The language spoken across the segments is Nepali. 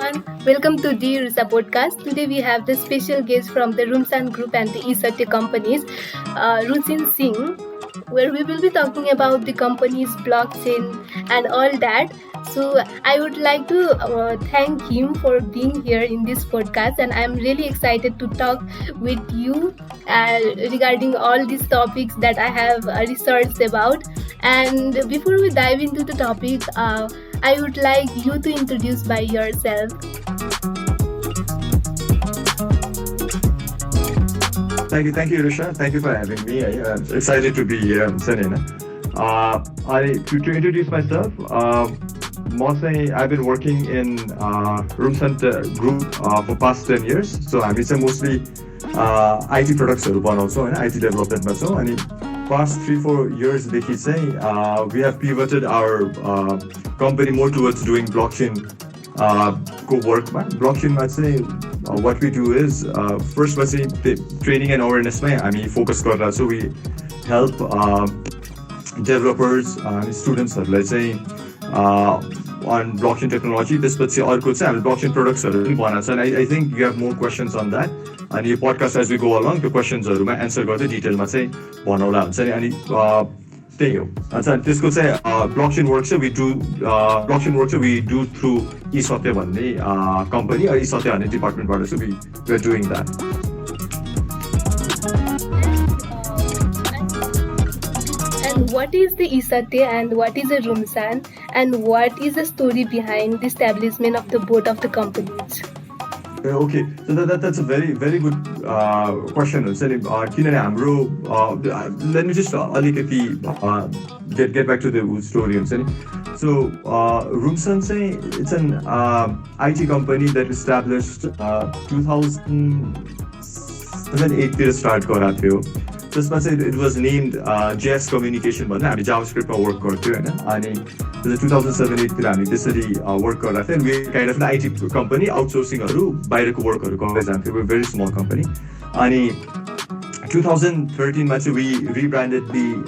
everyone. Welcome to the Rusa podcast. Today we have the special guest from the Rumsan Group and the Isate companies, Ruchin Singh, where we will be talking about the company's blockchain and all that. So I would like to thank him for being here in this podcast, and I'm really excited to talk with you regarding all these topics that I have researched about. And before we dive into the topic, I would like you to introduce by yourself. Thank you, Risha. Thank you for having me. I'm excited to be here, Sanina. To introduce myself, mostly I've been working in Rumsan Group for past 10 years. So I'm mostly IT products also and IT development also. And past 3-4 years, we have pivoted our company more towards doing blockchain work. Blockchain, what we do is first, training and awareness. Focus so we help developers and students, let's say, on blockchain technology. This blockchain products and I think you have more questions on that. And your podcast as we go along, the questions are answer the detail this could say blockchain works we do through eSatya company or eSatya department, so we're doing that. And what is the eSatya and what is a Rumsan, and what is the story behind the establishment of the both of the companies? Okay, so that's a very good question. Let me just get back to the story. So Rumsan, it's an IT company that established 2007-8 start it was named JS Communication JavaScript work the 2007-8 this work we're kind of an IT company outsourcing work for example. We're a very small company. 2013 we rebranded the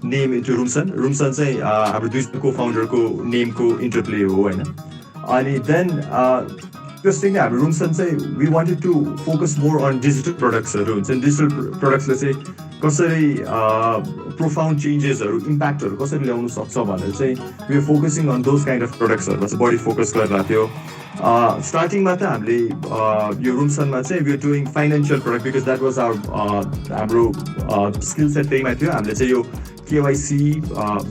name into Rumsan. Rumsan our co-founder name interplay and then interesting, Rumsan we wanted to focus more on digital products and digital products, let's say, profound changes or impact or we are focusing on those kind of products. Body focus starting Rumsan we are doing financial product because that was our skill set. Let's say KYC,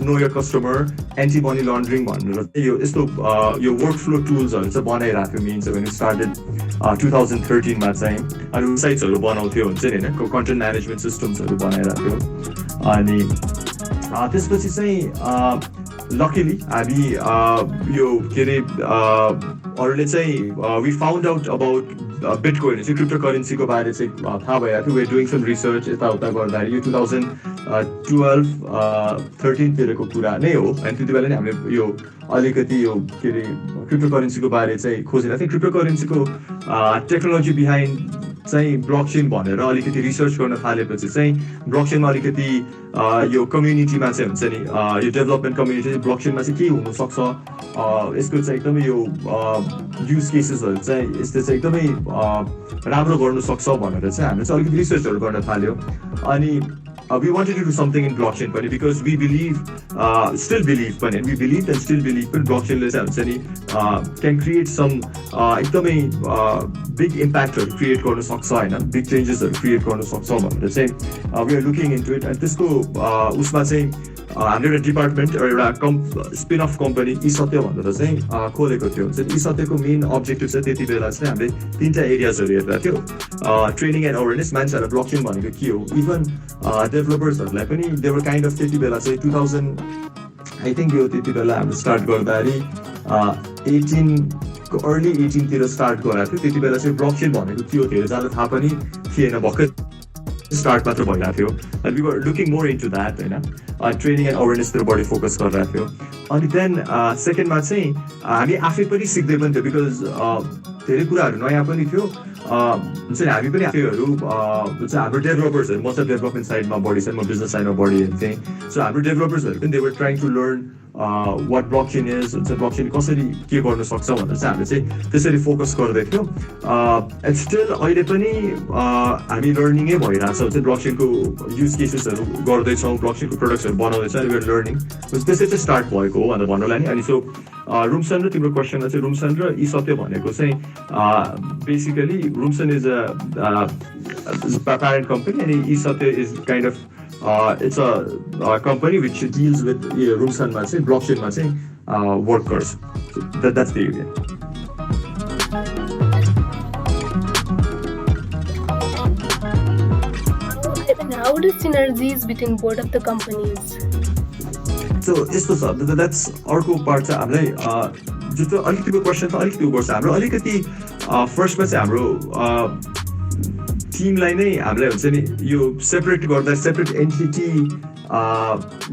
know your customer, anti-money laundering your workflow tools means when we started 2013 websites content management systems luckily or let's say we found out about Bitcoin, cryptocurrency we're doing some research 2012 13 and cryptocurrency I think cryptocurrency technology behind blockchain research blockchain your community your development community blockchain use cases research we wanted to do something in blockchain because we believe, still believe, and we believed and still believe in blockchain can create some big impact or create big changes or create we are looking into it and this under a department or a spin-off company eSatya eSatya main objective is areas training and awareness blockchain even developers they were kind of 2000 I think start early 18 start blockchain start and we were looking more into that training and awareness body focus and then second because हाम्रो developers most of development side body business side body so हाम्रो developers they were trying to learn what blockchain is हुन्छ ब्लकचेन कसरी के गर्न सक्छ भनेर चाहिँ हामीले चाहिँ त्यसरी फोकस गर्दै थियौँ एन्ड स्टिल अहिले पनि हामी लर्निङै भइरहेछ हुन्छ ब्लकचेनको युज केसेसहरू गर्दैछौँ ब्लकचेनको प्रोडक्ट्सहरू बनाउँदैछ अनि वेयर लर्निङ त्यसै चाहिँ स्टार्ट भएको हो भनेर भन्नुलाई नि अनि सो रुमसन र तिम्रो क्वेसनमा चाहिँ रुमसन र ई-सत्य भनेको चाहिँ basically Rumsan is a parent company and ई-सत्य is kind of it's a company which deals with Rumsan ma चाहिँ blockchain ma चाहिँ workers. So that's the idea. How are the synergies between both of the companies? So यस्तो छ that's अर्को पार्ट चाहिँ हामीलाई जस्तो अलिकतिको क्वेसन त अलिकति गर्छ हाम्रो अलिकति फर्स्टमा चाहिँ हाम्रो टिमलाई नै हामीलाई हुन्छ नि यो सेपरेट गर्दा सेपरेट एन्टिटी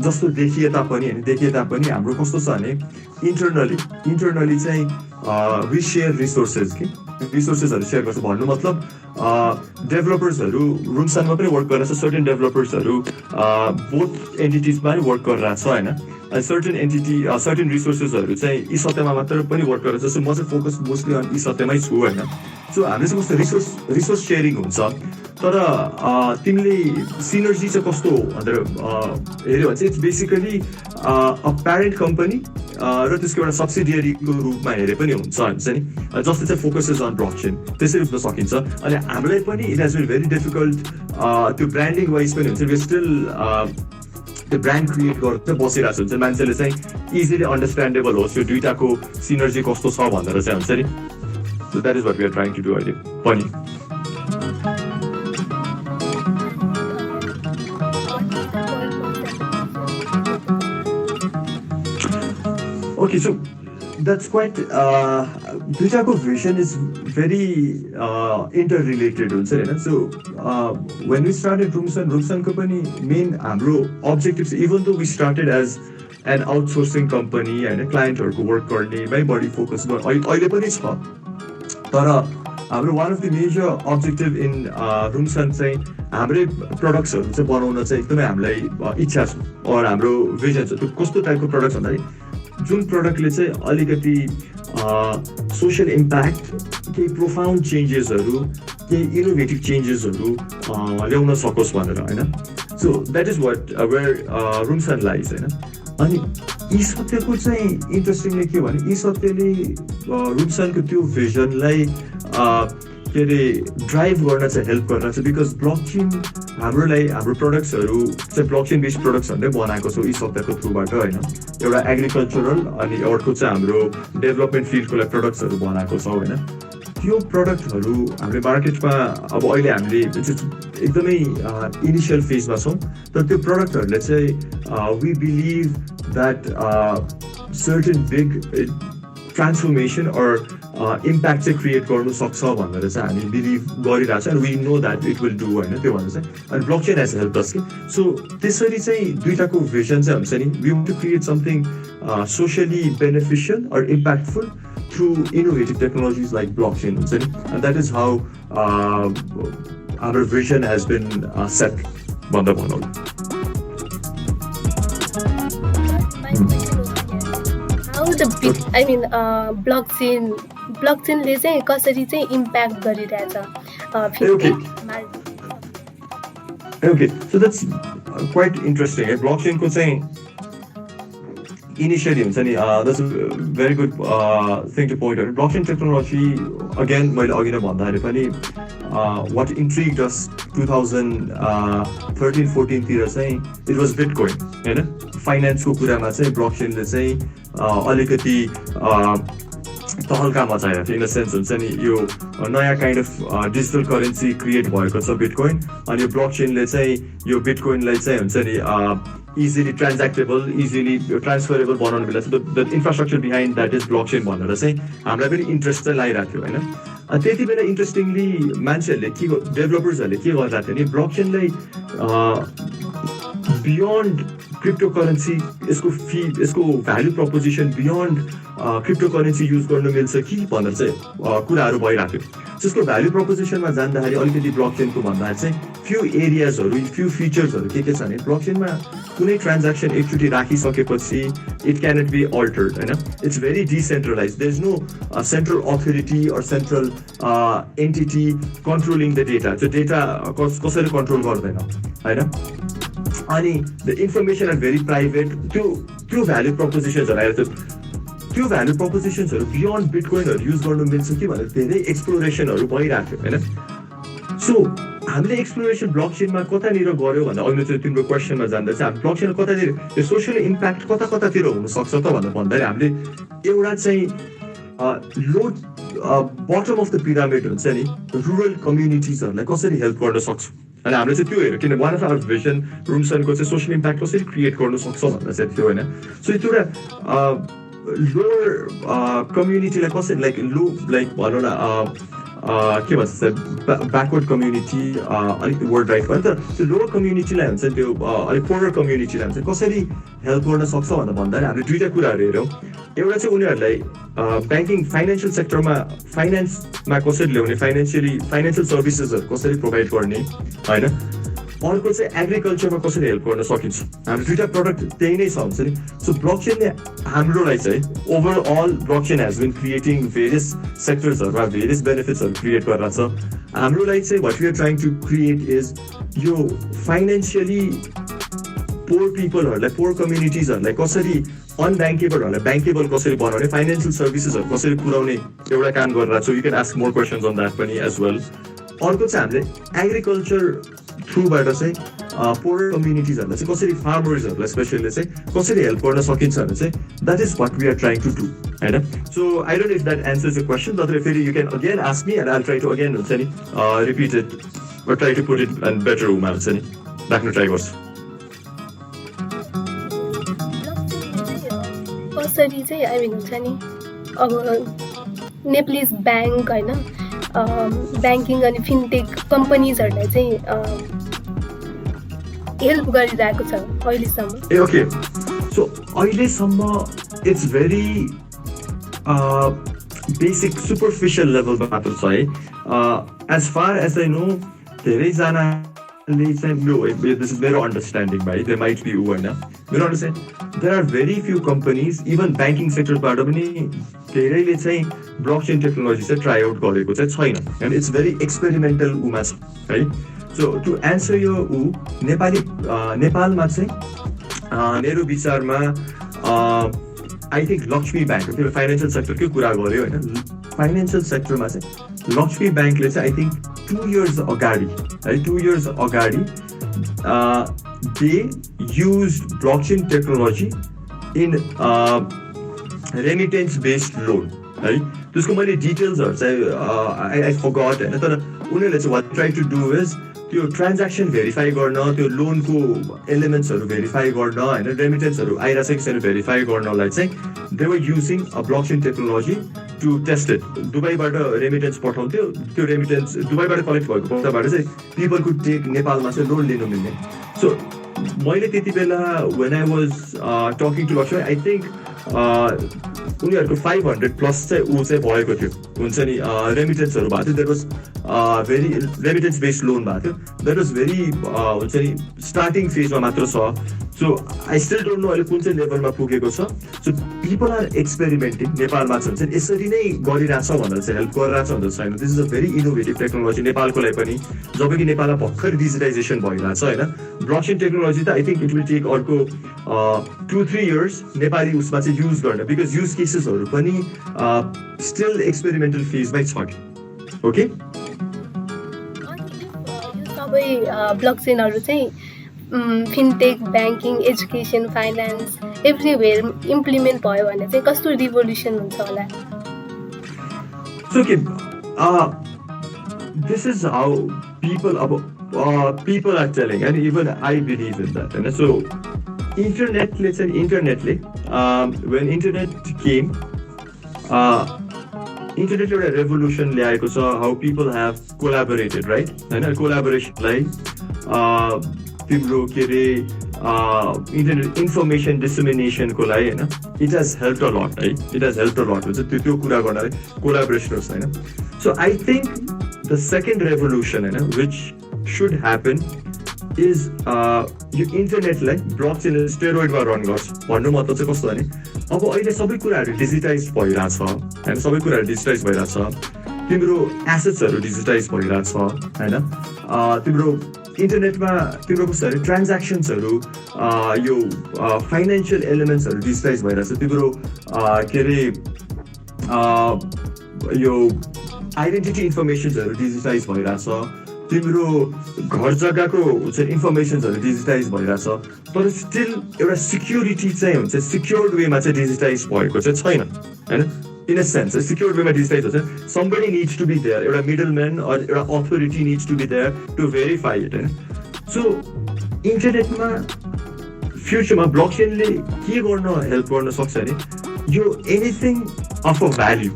जस्तो देखिए तापनि हाम्रो कस्तो छ भने इन्टरनली चाहिँ वी सेयर रिसोर्सेस रिसोर्सेसहरू सेयर गर्छ भन्नु मतलब डेभलपर्सहरू रुमसानमा पनि वर्क गरिरहेको छ सर्टेन डेभलपर्सहरू बोथ एन्टिटिजमा पनि वर्क गरिरहेको छ होइन सर्टेन रिसोर्सेसहरू चाहिँ ई-सत्यमा मात्र पनि वर्क गरिरहेको छ सो म चाहिँ फोकस मोस्टली अन ई-सत्यमै छु होइन सो हामीले चाहिँ कस्तो रिसोर्स सेयरिङ हुन्छ तर तिमीले सिनर्जी चाहिँ कस्तो भनेर हेऱ्यो भने चाहिँ it's basically a parent company र त्यसको एउटा सब्सिडियरीको रूपमा हेरे पनि हुन्छ नि जस्तो चाहिँ फोकसेस अन ब्लकचेन त्यसरी बुझ्न सकिन्छ अनि हामीलाई पनि it has been very difficult त्यो ब्रान्डिङ वाइज पनि हुन्छ वी स्टिल त्यो ब्रान्ड क्रिएट गरेर बसिरहेको हुन्छ मान्छेले चाहिँ इजिली अन्डरस्ट्यान्डेबल होस् यो दुइटाको सिनर्जी कस्तो छ भनेर चाहिँ हुन्छ नि So that is what we are trying to do अहिले पनि Okay, so that's quite दुइटाको vision is very interrelated हुन्छ हैन so when we started Rumsan को पनि main हाम्रो objectives even though we started as an outsourcing company and clientहरुको work गर्नेमै बढी फोकस अहिले पनि छ तर हाम्रो one of the major objective in Rumsan चाहिँ हाम्रै प्रडक्ट्सहरू चाहिँ बनाउन चाहिँ एकदमै हामीलाई इच्छा छ और हाम्रो भिजन छ त्यो कस्तो टाइपको प्रडक्ट्स भन्दाखेरि जुन प्रडक्टले चाहिँ अलिकति सोसियल इम्प्याक्ट केही प्रोफाउन्ड चेन्जेसहरू केही इनोभेटिभ चेन्जेसहरू ल्याउन सकोस् भनेर होइन so that is what where Rumsan lies होइन अनि ई-सत्यको चाहिँ इन्ट्रेस्टिङली के भने ई-सत्यले रुमसनको त्यो भिजनलाई के अरे ड्राइभ गर्न चाहिँ हेल्प गर्न चाहिँ बिकज ब्लकचेन हाम्रो प्रडक्ट्सहरू चाहिँ ब्लकचेन बेस्ड प्रोडक्ट्सहरूले बनाएको छ ई-सत्यको थ्रुबाट होइन एउटा एग्रिकल्चरल अनि अर्को चाहिँ हाम्रो डेभलपमेन्ट फिल्डको लागि प्रडक्ट्सहरू बनाएको छ होइन त्यो प्रडक्टहरू हामीले मार्केटमा अब अहिले हामीले एकदमै इनिसियल फेजमा छौँ तर त्यो प्रडक्टहरूले चाहिँ we believe that certain big transformation or impact चाहिँ क्रिएट गर्नु सक्छ भनेर चाहिँ हामी बिलिभ गरिरहेको छ and we know that it will do होइन त्यो भनेर चाहिँ अनि ब्लकचेन हेज हेल्प अस कि सो त्यसरी चाहिँ दुइटाको भिजन चाहिँ हुन्छ नि we want to create something socially beneficial or impactful through innovative technologies like blockchain, and that is how our vision has been set. How the big, blockchain ले चाहिँ कसरी चाहिँ impact गरिरहेछ Okay, so that's quite interesting. Blockchain को चाहिँ initially that's a very good thing to point out. Blockchain technology again मैले अघि नै भन्दाखेरि पनि what intrigued us 2013-14 तिर चाहिँ it was Bitcoin हैन फाइनान्सको कुरामा चाहिँ ब्लकचेनले चाहिँ अलिकति तहल्का मचायो इन अ सेन्स हुन्छ नि यो नयाँ kind of digital currency create भएको छ बिटकोइन अनि यो ब्लकचेनले चाहिँ यो बिटकोइनलाई चाहिँ हुन्छ नि इजिली ट्रान्ज्याक्टेबल इजिली ट्रान्सफरेबल बनाउनु बेला the infrastructure behind that is blockchain भनेर चाहिँ हामीलाई पनि इन्ट्रेस्ट चाहिँ लागिरहेको थियो होइन त्यति बेला इन्ट्रेस्टिङली मान्छेहरूले डेभलपर्सहरूले के गरिरहेको थियो नि ब्लकचेनलाई बियोन्ड क्रिप्टोकरेन्सी यसको value proposition beyond cryptocurrency use गर्नु मिल्छ कि भनेर चाहिँ कुराहरू भइरहेको थियो। त्यसको भ्यालु प्रपोजिसनमा जाँदाखेरि अलिकति ब्लकचेनको भन्दाखेरि चाहिँ फ्यु एरियाजहरू फ्यु फिचर्सहरू के छ भने ब्लकचेनमा कुनै ट्रान्ज्याक्सन एकचोटि राखिसकेपछि इट क्यानट बी अल्टर्ड होइन। It's very decentralise, there is no central authority or central entity controlling the data. त्यो डेटा कसैले कन्ट्रोल गर्दैन होइन। अनि the information are very private. त्यो भ्यालु प्रपोजिसन्सहरू आएर त्यो भ्यालु प्रपोजिसन्सहरू बियोन्ड बिटकोइनहरू युज गर्नु मिल्छ कि भनेर धेरै एक्सप्लोरेसनहरू भइरहेको थियो होइन। सो हामीले एक्सप्लोरेसन ब्लकचेनमा कतानिर गऱ्यो भन्दा अहिले चाहिँ तिम्रो क्वेसनमा जाँदा चाहिँ हामी ब्लकचेन कतातिर त्यो सोसियल इम्प्याक्ट कतातिर हुनसक्छ त भनेर भन्दाखेरि हामीले एउटा चाहिँ लो बटम अफ द पिरामिड हुन्छ नि रुरल कम्युनिटिजहरूलाई कसरी हेल्प गर्न सक्छौँ अनि हामीले चाहिँ त्यो हेऱ्यो। किन वान अफ आवर भिजन रुमसनको चाहिँ सोसियल इम्प्याक्ट कसरी क्रिएट गर्न सक्छ भनेर चाहिँ थियो होइन। सो त्यो एउटा लोवर कम्युनिटीलाई कसरी लाइक भनौँ न के भन्छ ब्याकवर्ड कम्युनिटी अलिक वर्ड राइट भयो तर त्यो लोवर कम्युनिटीलाई हुन्छ त्यो अलिक पोरर कम्युनिटीलाई हुन्छ कसरी हेल्प गर्न सक्छ भनेर भन्दाखेरि हामीले दुईवटा कुराहरू हेऱ्यौँ। एउटा चाहिँ उनीहरूलाई ब्याङ्किङ फाइनेन्सियल सेक्टरमा फाइनेन्समा कसरी ल्याउने फाइनेन्सियल सर्भिसेसहरू कसरी प्रोभाइड गर्ने होइन। अर्को चाहिँ एग्रिकल्चरमा कसरी हेल्प गर्न सकिन्छ। हाम्रो दुईवटा प्रडक्ट त्यही नै छ हुन्छ नि। सो ब्लकचेनले हाम्रोलाई चाहिँ overall blockchain has been creating various सेक्टर्सहरूमा भेरियस बेनिफिट्सहरू क्रिएट गरेर छ। हाम्रोलाई चाहिँ what we are trying to create is यो फाइनेन्सियली पोर पिपलहरूलाई पोर कम्युनिटिजहरूलाई कसरी अनब्याङ्केबलहरूलाई ब्याङ्केबल कसरी बनाउने फाइनेन्सियल सर्भिसेसहरू कसरी पुऱ्याउने एउटा काम गरिरहेको छौँ। You can ask more questions on that पनि एज वेल। अर्को चाहिँ हामीले एग्रिकल्चर थ्रुबाट चाहिँ पोर कम्युनिटिजहरूलाई चाहिँ कसरी फार्मर्सहरूलाई स्पेसली चाहिँ कसरी हेल्प गर्न सकिन्छ भने चाहिँ that is what we are trying to do होइन। So I don't if that answers your question तर फेरि you can again ask me and I try to again हुन्छ नि repeat it try to put it and better वेमा हुन्छ नि राख्नु ट्राई गर्छु। कसरी चाहिँ आई मिन हुन्छ नि अब नेप्लिज ब्याङ्क होइन ब्याङ्किङ अनि फिनटेक कम्पनीजहरूलाई चाहिँ हेल्प गरिरहेको छ अहिलेसम्म। ए ओके सो अहिलेसम्म इट्स भेरी बेसिक सुपरफिसियल लेभलमा मात्र छ है। As far as I know धेरैजनाले चाहिँ दिस इज मेरो अन्डरस्ट्यान्डिङ भाइ दे माइट बी होइन मेरो understand there are very few companies even banking सेक्टरबाट पनि धेरैले चाहिँ ब्लकचेन टेक्नोलोजी चाहिँ ट्राई आउट गरेको चाहिँ छैन and it's very experimental Uma छ है। सो टु एन्सर यो नेपालमा चाहिँ मेरो विचारमा आई थिङ्क लक्ष्मी ब्याङ्क त्यो फाइनेन्सियल सेक्टरकै कुरा गऱ्यो होइन। फाइनेन्सियल सेक्टरमा चाहिँ लक्ष्मी ब्याङ्कले चाहिँ आई थिङ्क 2 years अगाडि है 2 years अगाडि they use blockchain technology in remittance based loan है। त्यसको मैले डिटेल्सहरू चाहिँ आई फरगट होइन तर उनीहरूले चाहिँ what try to do is त्यो ट्रान्ज्याक्सन भेरिफाई गर्न त्यो लोनको एलिमेन्ट्सहरू भेरिफाई गर्न होइन रेमिटेन्सहरू आइरहेको छ कि छैन भेरिफाई गर्नलाई चाहिँ they were using a blockchain technology to test it. दुबईबाट रेमिटेन्स पठाउँथ्यो त्यो रेमिटेन्स दुबईबाट कलेक्ट भएको पैसाबाट चाहिँ पिपल कुड टेक नेपालमा चाहिँ लोन लिनु मिल्ने। सो मैले त्यति बेला when I was talking to Lakshmi I think उनीहरूको 500+ चाहिँ ऊ चाहिँ भएको थियो हुन्छ नि रेमिटेन्सहरू भएको थियो। There was very remittance based loan भएको थियो द्याट वाज भेरी हुन्छ नि स्टार्टिङ फेजमा मात्र छ। So I still don't know अहिले कुन चाहिँ लेभलमा पुगेको छ। सो पिपल आर एक्सपेरिमेन्टिङ नेपालमा चाहिँ हुन्छ यसरी नै गरिरहेछ भनेर चाहिँ हेल्प गरिरहेछ भनेर छैन। This is a very innovative technology नेपालको लागि पनि जब कि नेपालमा भर्खर डिजिटाइजेसन भइरहेछ होइन। ब्लकचेन टेक्नोलोजी त I think it will take अर्को 2-3 years नेपाली उसमा चाहिँ युज गर्न बिकज युज केसेसहरू पनि स्टिल एक्सपेरिमेन्टल फेजमै छ कि ओके। सबै ब्लकचेनहरू चाहिँ fintech banking education finance everywhere implement भयो भने चाहिँ कस्तो रिभोल्युसन हुन्छ होला। सो के this is how people are telling and even I believe in that and so internetले when internet came internet एउटा revolution ल्याएको छ how people have collaborated right हैन collaboration लाई तिम्रो के रे इन्टरनेट इन्फर्मेसन डिसेमिनेसनको लागि होइन it has help a lot है it has help a lot हुन्छ त्यो कुरा गर्नलाई कोलाबोरेसनहरू होइन so I think the second revolution होइन विच सुड ह्यापन इज यो इन्टरनेटलाई ब्लक चेन स्टेरोइडमा रन गर्छ भन्नु मतलब चाहिँ कस्तो भने अब अहिले सबै कुराहरू डिजिटाइज भइरहेछ होइन सबै कुराहरू डिजिटाइज भइरहेछ तिम्रो एसेट्सहरू डिजिटाइज भइरहेछ होइन तिम्रो इन्टरनेटमा तिम्रो कस्तो अरे ट्रान्ज्याक्सन्सहरू यो फाइनेन्सियल एलिमेन्ट्सहरू डिजिटाइज भइरहेछ तिम्रो के अरे यो आइडेन्टिटी इन्फर्मेसन्सहरू डिजिटाइज भइरहेछ तिम्रो घर जग्गाको हुन्छ इन्फर्मेसन्सहरू डिजिटाइज भइरहेछ तर स्टिल एउटा सिक्युरिटी चाहिँ हुन्छ सिक्योर्ड वेमा चाहिँ डिजिटाइज भएको चाहिँ छैन होइन इन अ सेन्स सिक्योर्ड वेमा डिजिटाइज हुन्छ somebody needs to be there एउटा मिडल म्यान एउटा authority needs to be there to verify it होइन सो इन्टरनेटमा फ्युचरमा ब्लकचेनले के गर्न हेल्प गर्न सक्छ भने यो anything of a value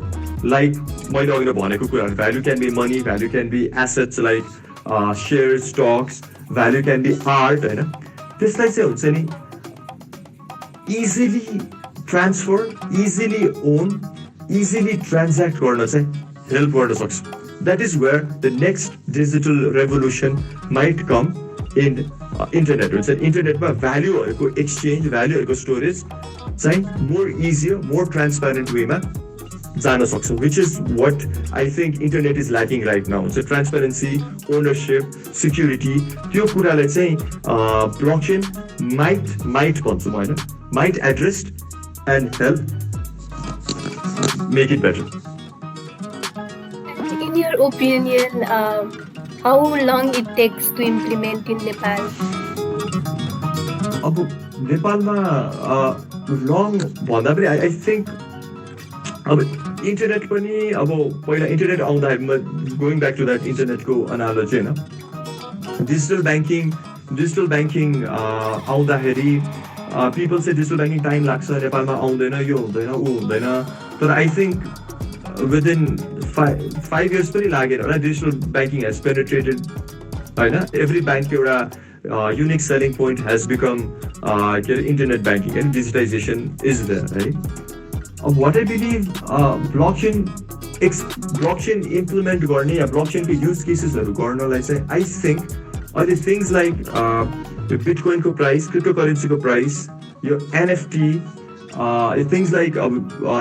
like मैले अघि भनेको कुराहरू value can be money value can be assets like share stocks value can be art होइन त्यसलाई चाहिँ हुन्छ नि easily transfer easily own easily transact गर्न चाहिँ हेल्प गर्न सक्छ that is where the next digital revolution might come in internet हुन्छ इन्टरनेटमा भ्याल्युहरूको एक्सचेन्ज भ्याल्युहरूको स्टोरेज चाहिँ मोर इजियर मोर ट्रान्सप्यारेन्ट वेमा जान सक्छ which is what I think internet is lacking right now हुन्छ ट्रान्सपेरेन्सी ओनरसिप सिक्युरिटी त्यो कुरालाई चाहिँ ब्लकचेन माइट भन्छु म होइन might address and help make it better In your opinion, how long it takes to implement in Nepal? अब नेपालमा लङ भन्दा पनि आई थिङ्क अब इन्टरनेट पनि अब पहिला इन्टरनेट आउँदाखेरि गोइङ ब्याक टु द्याट इन्टरनेटको एनालोजी होइन डिजिटल ब्याङ्किङ आउँदाखेरि पिपल चाहिँ डिजिटल ब्याङ्किङ टाइम लाग्छ नेपालमा आउँदैन यो हुँदैन ऊ हुँदैन तर आई थिङ्क विदिन 5 years पनि लागेर होला डिजिटल ब्याङ्किङ हेज पेनिट्रेटेड होइन एभ्री ब्याङ्कको एउटा unique selling point has become के अरे internet banking and digitization is there है अब what I believe blockchain implement गर्ने या ब्लकचेनको युज केसेसहरू गर्नलाई चाहिँ आई थिङ्क अहिले थिङ्स लाइक बिटकोइनको प्राइस क्रिप्टो करेन्सीको प्राइस यो एनएफटी थिङ्स लाइक अब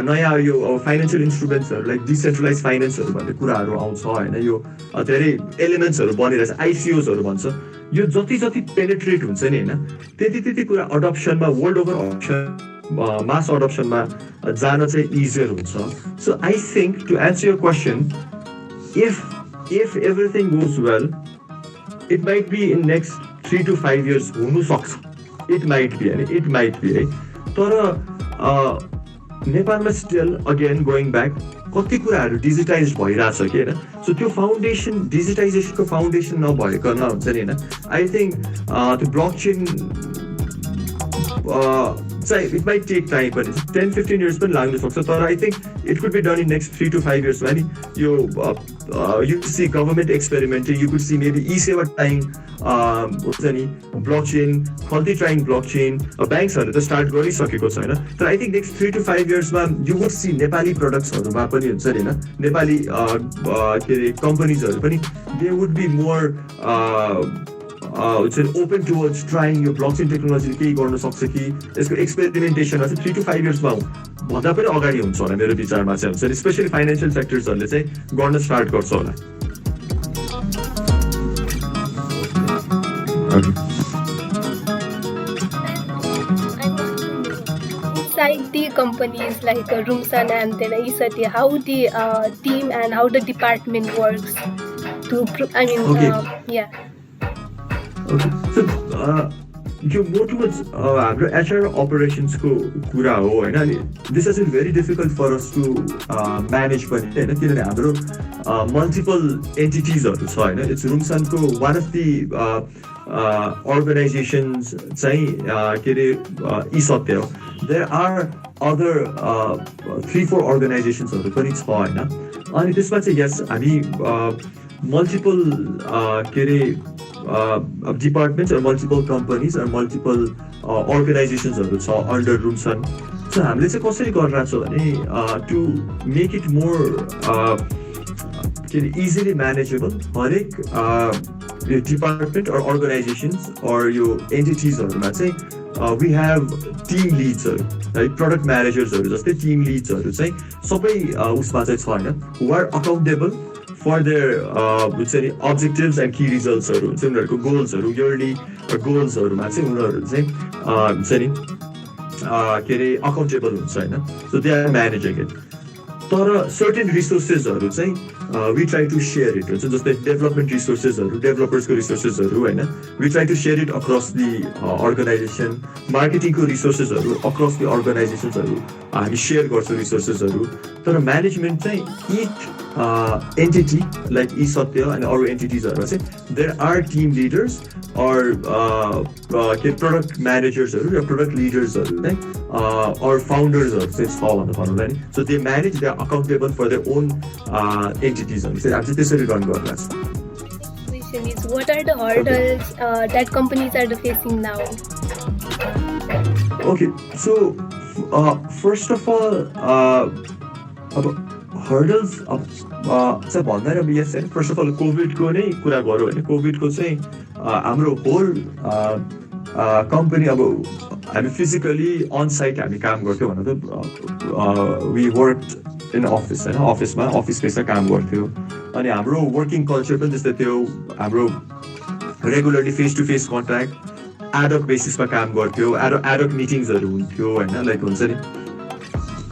नयाँ यो फाइनेन्सियल इन्स्ट्रुमेन्ट्सहरू लाइक डिसेन्ट्रलाइज फाइनेन्सहरू भन्ने कुराहरू आउँछ होइन यो धेरै एलिमेन्ट्सहरू बनिरहेछ आइसिओजहरू भन्छ यो जति जति पेनिट्रेट हुन्छ नि होइन त्यति कुरा अडप्सनमा वर्ल्ड ओभर अडप्सन मास अडप्सनमा जान चाहिँ इजियर हुन्छ so I think to answer your question if everything goes well it might be in next 3 to 5 years हुनु सक्छ इट माइट बी है तर नेपालमा स्टिल अगेन गोइङ ब्याक कति कुराहरू डिजिटाइज भइरहेछ कि होइन सो त्यो फाउन्डेसन डिजिटाइजेसनको फाउन्डेसन नभइकन हुन्छ नि होइन आई थिङ्क त्यो ब्लकचेन चाहिँ इट माइट टेक टाइम पनि 10-15 years पनि लाग्न सक्छ तर I think it could be done in next 3 to 5 years अनि यो you see government experiment you could see maybe eSewa time हुन्छ नि ब्लकचेन खल्ती ट्राइङ ब्लकचेन ब्याङ्क्सहरू त स्टार्ट गरिसकेको छ होइन तर आई थिङ्क नेक्स्ट 3 to 5 yearsमा यु वुड सी नेपाली प्रडक्ट्सहरूमा पनि हुन्छ नि होइन नेपाली के अरे कम्पनीजहरू पनि they would be more open towards trying यो ब्लकचेन टेक्नोलोजीले केही गर्न सक्छ कि यसको एक्सपेरिमेन्टेसन चाहिँ 3 to 5 yearsमा भन्दा पनि अगाडि हुन्छ होला मेरो विचारमा चाहिँ हुन्छ स्पेसली फाइनेन्सियल सेक्टर्सहरूले चाहिँ गर्न स्टार्ट गर्छ होला Inside the companies like Rumsan and then Isati, how the team and how the department works to yeah. Okay. So, यो more towards हाम्रो HR operations-को कुरा हो होइन अनि this has been very difficult for us to manage पनि होइन किनभने हाम्रो multiple entities-हरू छ होइन it's Rumsan-को one of the organizations चाहिँ के अरे इसत्य हो there are other 3-4 organizations-हरू पनि छ होइन अनि त्यसमा चाहिँ yes हामी multiple के अरे departments or multiple companies or multiple organizations under Rumsan. So हामीले चाहिँ कसरी गरिरहेको छ भने to make it more easily manageable, हरेक department or organizations or your entities-हरुमा चाहिँ we have team leads-हरु, right? Product managers-हरु जस्तै team leads-हरु चाहिँ सबै उसमा चाहिँ छ हैन, who are accountable for their objectives and key results-हरु हुन्छ उनीहरुको goals-हरु, yearly goals-हरुमा चाहिँ उनीहरु चाहिँ हुन्छ नि के अरे accountable हुन्छ हैन, so they are managing it. तर certain resources-हरु चाहिँ we try to share it. So just the development resources, developers resources, we try to share it across the organization. Marketing resources across the organizations, we share resources. So management, each entity like eSatya and our entities, there are team leaders or product managers or product leaders or founders so they manage, they are accountable for their own entities. Question is, what are the hurdles that companies are facing now? Okay, so first of all, hurdles चाहिँ भन्दा अब yes, first of all COVID को नै कुरा गरौँ भने COVID को चाहिँ हाम्रो whole company अब हामी physically on site हामी काम गर्थ्यौँ भने त we worked in office हैन, अफिसमा अफिस स्पेसमा काम गर्थ्यो अनि हाम्रो वर्किङ कल्चर पनि त्यस्तै थियो, हाम्रो regularly face to face contact ad hoc बेसिसमा काम गर्थ्यो, एडक मिटिङ्सहरु हुन्थ्यो हैन, लाइक हुन्छ नि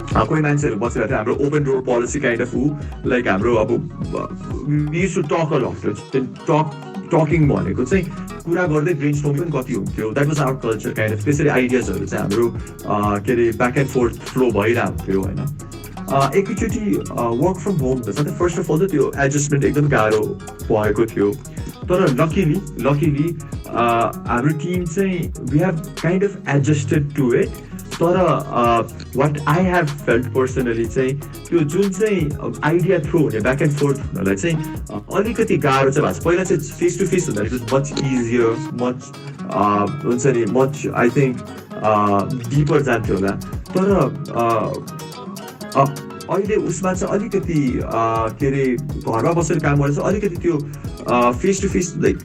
कोही मान्छेहरु बसेर थियो, हाम्रो open door policy kind of like हाम्रो अब we used to talk a lot, talking भनेको चाहिँ कुरा गर्दै ब्रेनस्टर्मिङ पनि कति हुन्थ्यो, that was our culture kind of. त्यसरी आइडियाजहरु चाहिँ हाम्रो के अरे ब्याक एन्ड फोर्थ फ्लो भइरहन्थ्यो हैन. एकैचोटि वर्क फ्रम होम त सधैँ फर्स्ट अफ अल त त्यो एडजस्टमेन्ट एकदम गाह्रो भएको थियो, तर लकिली हाम्रो टिम चाहिँ we have kind of adjusted to it. तर what I have felt personally चाहिँ त्यो जुन चाहिँ आइडिया थ्रो हुने ब्याक एन्ड फोर्थ हुनलाई चाहिँ अलिकति गाह्रो चाहिँ भएको छ. पहिला चाहिँ फेस टु फेस हुँदा it was much easier, much हुन्छ नि मच आई थिङ्क डिपर जान्थ्यो होला. तर अहिले उसमा चाहिँ अलिकति के अरे घरमा बसेर काम गरेर चाहिँ अलिकति त्यो face to face like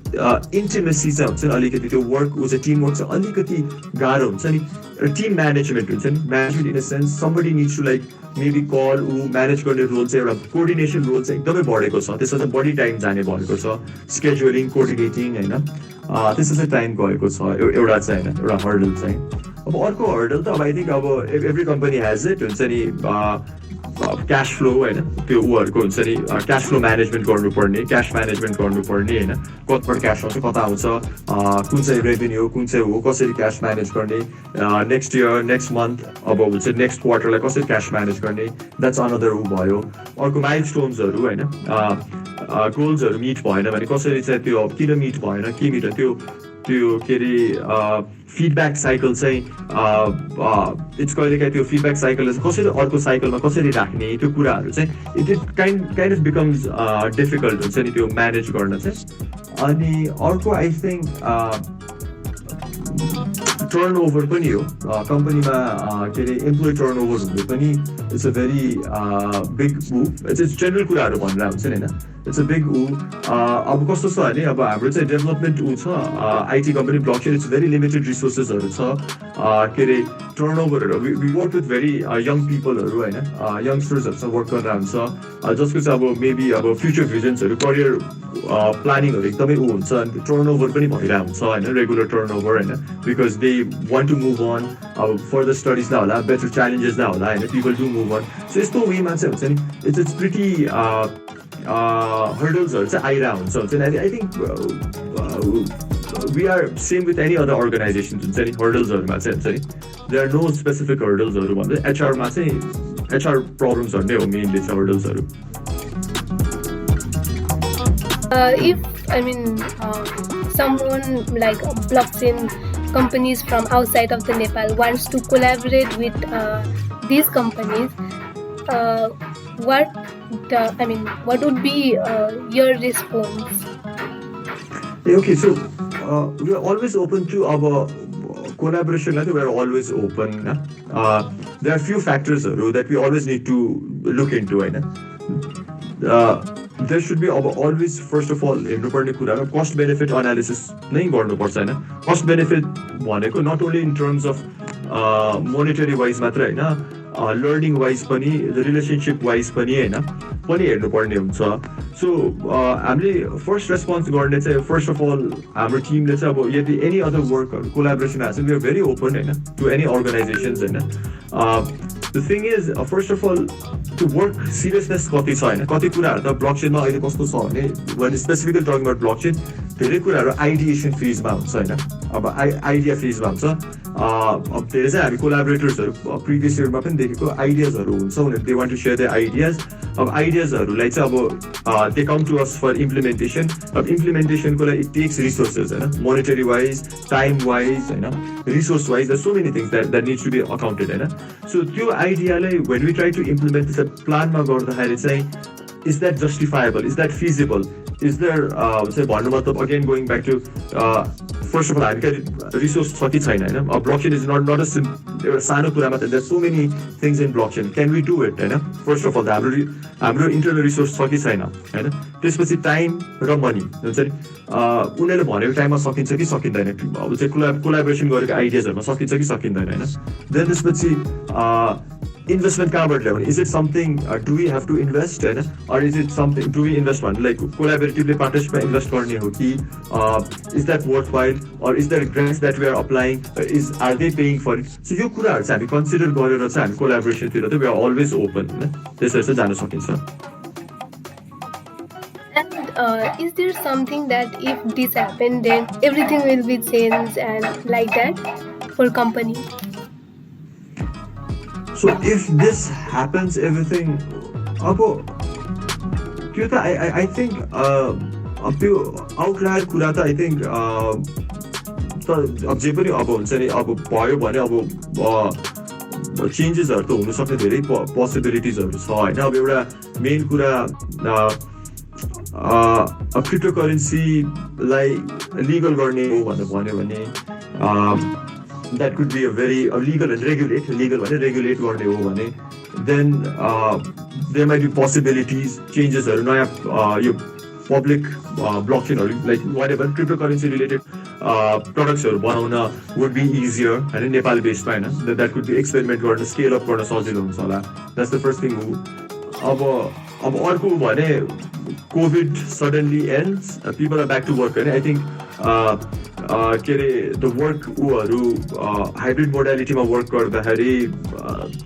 intimacy चाहिँ हुन्छ नि, अलिकति त्यो वर्क ऊ चाहिँ टिम वर्क चाहिँ अलिकति गाह्रो हुन्छ नि. टिम म्यानेजमेन्ट हुन्छ नि, management in a sense somebody needs to like maybe call ऊ म्यानेज गर्ने रोल चाहिँ एउटा कोअर्डिनेसन रोल चाहिँ एकदमै बढेको छ. त्यसमा चाहिँ बढी टाइम जाने भएको छ, स्केड्युलिङ कोअर्डिनेटिङ होइन, त्यसमा चाहिँ टाइम गएको छ एउटा चाहिँ होइन, एउटा हर्डल चाहिँ. अब अर्को हर्डल त अब आई थिङ्क अब एभ्री कम्पनी हेज इट हुन्छ नि क्यास फ्लो होइन, त्यो उहरूको हुन्छ नि क्यास फ्लो म्यानेजमेन्ट गर्नुपर्ने, क्यास म्यानेजमेन्ट गर्नुपर्ने होइन, कतिबाट क्यास आउँछ कता आउँछ, कुन चाहिँ रेभेन्यू हो कुन चाहिँ हो, कसरी क्यास म्यानेज गर्ने, नेक्स्ट इयर नेक्स्ट मन्थ अब हुन्छ नेक्स्ट क्वार्टरलाई कसरी क्यास म्यानेज गर्ने, द्याट्स अनदर ऊ भयो. अर्को माइलस्टोन्सहरू होइन, गोल्सहरू मिट भएन भने कसरी चाहिँ त्यो किन मिट भएन के मिट त्यो के अरे फिडब्याक साइकल चाहिँ इट्स कहिलेकाहीँ त्यो फिडब्याक साइकललाई कसरी अर्को साइकलमा कसरी राख्ने त्यो कुराहरू चाहिँ it kind of becomes difficult हुन्छ नि त्यो म्यानेज गर्न चाहिँ. अनि अर्को आई थिङ्क टर्नओभर पनि हो कम्पनीमा, के अरे एम्प्लोइ टर्नओभर हुनु पनि it's a very big move. It's general कुराहरू भनेर हुन्छ नि होइन, इट्स अ बिग ऊ. अब कस्तो छ भने अब हाम्रो चाहिँ डेभलपमेन्ट ऊ छ IT company blockchain, it's very limited रिसोर्सेसहरू छ, के अरे टर्नओभरहरू we work with very young पिपलहरू होइन, यङ्स्टर्सहरूसँग वर्क गरेर हुन्छ जसको चाहिँ अब मेबी अब फ्युचर भिजन्सहरू करियर प्लानिङहरू एकदमै ऊ हुन्छ. अनि टर्नओभर पनि भइरहेको हुन्छ होइन, रेगुलर टर्नओभर होइन, because they want to move on, अब फर्दर स्टडिज नै होला, बेटर च्यालेन्जेस नै होला होइन, people do move on. So यस्तो वेमा चाहिँ हुन्छ नि इट्स प्रिटी हर्डल्सहरू चाहिँ आइरहेको हुन्छ नि. I think we are same with any other organization हुन्छ नि, हर्डल्सहरूमा चाहिँ हुन्छ नि, there are no specific हर्डल्सहरू भन्दै एचआरमा चाहिँ एचआर प्रब्लम्सहरू नै हो मेनली चाहिँ हर्डल्सहरू. If I mean someone like blockchain companies from outside of the Nepal wants to collaborate with these companies, what would be your response? Okay, so we are always open to our collaboration. We are always open. There are few factors that we always need to look into. There should be always, first of all, हेर्नुपर्ने कुरा cost benefit analysis नै गर्नुपर्छ हैन. Cost benefit भनेको not only in terms of monetary wise मात्र हैन, learning wise पनि, relationship wise पनि हैन, पनि हेर्नुपर्ने हुन्छ. So हामीले first response गर्ने चाहिँ, first of all, हाम्रो टिमले चाहिँ अब यदि any other work or collaboration has, we are very open हैन to any organizations हैन. The thing is, first of all, to work seriousness कति छ हैन, कति कुराहरु त ब्लकचेनमा अहिले कस्तो छ भने, when specifically talking about blockchain, धेरै कुराहरु ideation phase मा हुन्छ हैन. अब idea phase मा हुन्छ. अब धेरै चाहिँ हामी collaborators previous year मा पनि देखेको ideas हरु हुन्छ, उनीहरु they want to share their ideas. अब ideas हरुलाई चाहिँ अब they come to us for implementation. अब implementation को लागि it takes resources हैन, monetary wise, time wise हैन, resource wise, there's so many things that needs to be accounted हैन. So त्यो idea लाई when we try to implement this plan मा गर्दाखेरि चाहिँ, is that justifiable, is that feasible, is there say भन्नु मतलब again going back to first of all हामी resource छ कि छैन हैन. Blockchain is not a एउटा सानो कुरा मात्र. There's so many things in blockchain. Can we do it हैन? First of all हाम्रो internal resource छ कि छैन हैन. त्यसपछि time र money हुन्छ नि, उनीहरुले भनेको टाइममा सकिन्छ कि सकिँदैन, अब चाहिँ collaboration गरेको आइडियाजहरुमा सकिन्छ कि सकिँदैन हैन. Then त्यसपछि investment कहाँबाट ल्याउने, is it something do we have to invest हैन, or is it something do we invest one like collaboratively partnership invest गर्ने हो कि, is that worthwhile, or is there grants that we are applying, are they paying for it. So यो कुराहरु चाहिँ हामी कन्सिडर गरेर चाहिँ हामी collaboration तिर त we are always open हैन, त्यसरी चाहिँ जान सकिन्छ. And is there something that if this happened then everything will be changed and like that for company? So if this happens, everything, I think outlier कुरा त I think अब जे पनि अब हुन्छ नि, अब भयो भने अब चेन्जेसहरु त हुन सक्ने धेरै पोसिबिलिटिजहरु छ हैन. अब एउटा मेन कुरा क्रिप्टोकरेन्सीलाई लिगल गर्ने हो भनेर भन्यो भने, that could be a very legal and regulate गर्ने हो भने, then there might be possibilities, changes हरु नयाँ यो public blockchain हरु like whatever cryptocurrency related products हरु बनाउन would be easier हैन, नेपाल बेस्ड हैन. That could be experiment गर्न, scale up गर्न सजिलो हुन्छ होला. That's the first thing. अब अर्को भने COVID suddenly ends, people are back to work हैन. I think the work hybrid modality मा work गर्दाखेरि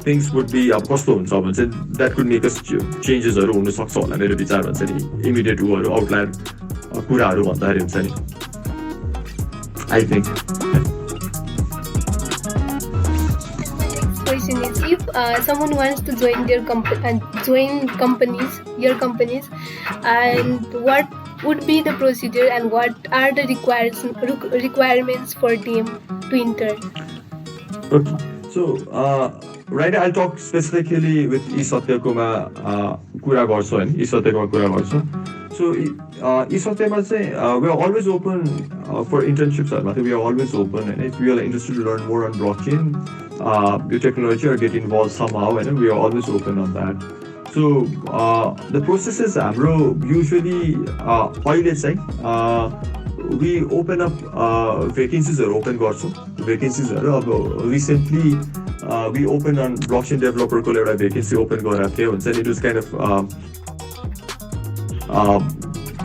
things would be अब कस्तो हुन्छ भने that could make us changes हरु हुन सक्छ होला मेरो विचार भन्छ नि, immediate outlier कुराहरु भन्दाखेरि हुन्छ नि, I think. Question is, if someone wants to join their your companies, and what would be the procedure and what are the requirements for them to enter? Okay, so right now I'll talk specifically with eSatyako ma कुरा गर्छु हैन, eSatyako मा कुरा गर्छु. So eSatyako मा चाहिँ we are always open for internships हरुमा, we are always open, and if you are interested to learn more on blockchain, your technology, or get involved somehow, and we are always open on that. So the process is हाम्रो usually अहिले चाहिँ we open up vacancies हरु open गर्छौं. Vacancies हरु अब recently we opened on blockchain developer को एउटा vacancy open गरेको थियो हुन्छ नि. It was kind of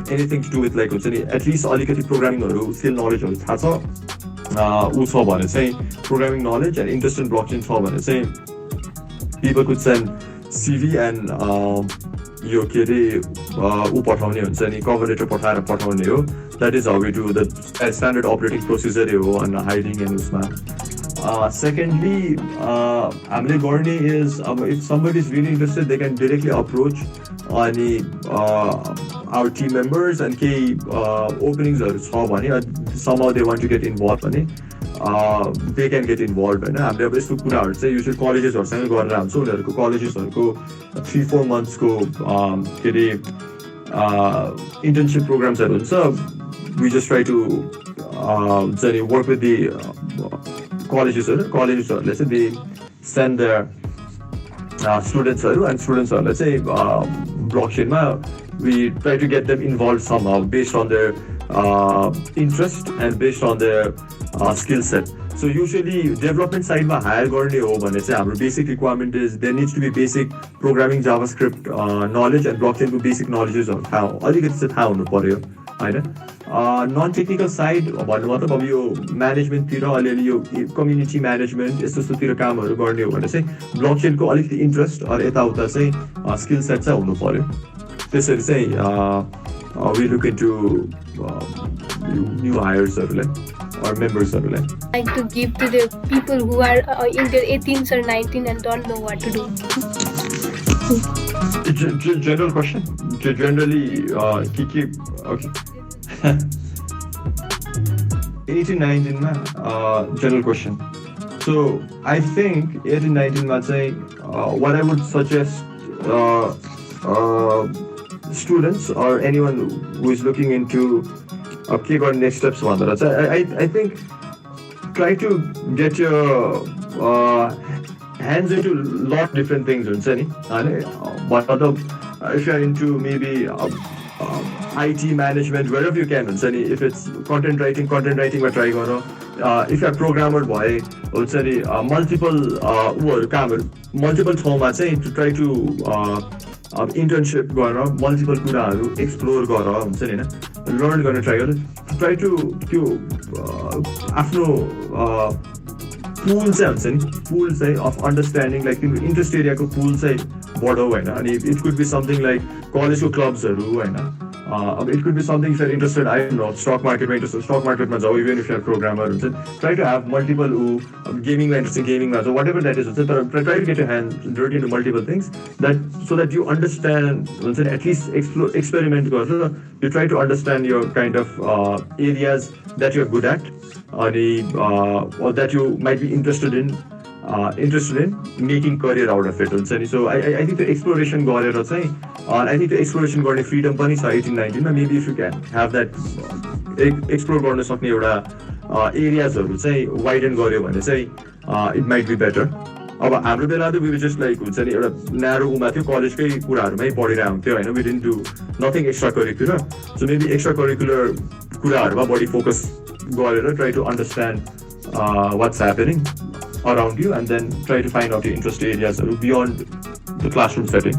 anything to do with like हुन्छ नि, at least अलिकति programming हरु skill knowledge हरु थाहा छ उ छ भने चाहिँ programming knowledge and interest in blockchain छ भने चाहिँ people could send CV and यो के रे उ पठाउने हुन्छ नि, cover letter पठाएर पठाउने हो. That is how we do the standard operating procedure हो on hiring and उसमा. Secondly, हामीले गर्ने is if somebody is really interested, they can directly approach अनि our team members and केही openings हरु छ भने, somehow they want to get involved भने they can get involved हैन. हामीले अब यस्तो कुराहरु चाहिँ usually colleges हरुसँग गरेर हुन्छ. उनीहरुको colleges हरुको 3-4 months को के रे internship programs हरु हुन्छ. we just try to work with the colleges, let's say they send their students and students, let's say blockchain, we try to get them involved somehow based on their interest and based on their skill set. So usually development side ma hire गर्ने हो भने चाहिँ हाम्रो basic requirement is there needs to be basic programming JavaScript knowledge and blockchain को basic knowledges अलिकति चाहिँ थाहा हुनु पर्यो हैन. नन टेक्निकल साइड भन्नु मतलब अब यो म्यानेजमेन्टतिर अलिअलि यो कम्युनिटी म्यानेजमेन्ट यस्तोतिर कामहरू गर्ने हो भने चाहिँ ब्लकचेनको अलिकति इन्ट्रेस्ट अर यताउता चाहिँ स्किल सेट चाहिँ हुनु पर्यो. त्यसरी चाहिँ वी लुक इन्टु न्यू हायर्सहरूलाई or members-हरूलाई. Like to give to the people who are in their 18s or 19 and don't know what to do. General question. Generally, okay. 18, 19 general question. So I think 18, 19 what I would suggest students or anyone who is looking into next steps, I think try to get your hands into a lot of different things. But if you're into maybe IT management, wherever you can, if it's content writing, but try if you're a programmer, boy, multiple ठाउँमा चाहिँ to try to internship गरेर multiple कुराहरू explore गरेर हुन्छ नि हैन, learn गर्न try to आफ्नो pool चाहिँ हुन्छ नि, pool चाहिँ of understanding, like तिम्रो interest area को pool चाहिँ बढाऊ हैन. अनि it could be something like college को clubsहरू हैन. It could be something if you're interested, I don't know, stock market ma jao, even if you're a programmer, try to have multiple gaming interesting gaming, so whatever that is, try to get your hands dirty into multiple things, that so that you understand, at least experiment, you try to understand your kind of areas that you're good at, or that you might be interested in making career out of it. So I think the exploration I think the exploration गर्ने freedom पनि छ 18, 19 maybe if you can have that explore गर्न सक्ने एउटा areasहरू चाहिँ widen गर्यो भने चाहिँ it might be better. अब हाम्रो बेला त we were just like हुन्छ नि एउटा narrow उमा थियो, कलेजकै कुराहरुमै पढिरहेको हुन्थ्यो हैन, we didn't do nothing extracurricular. So maybe extracurricular कुराहरुमा बढी focus गरेर try to understand what's happening around you and then try to find out your interest areas beyond the classroom setting.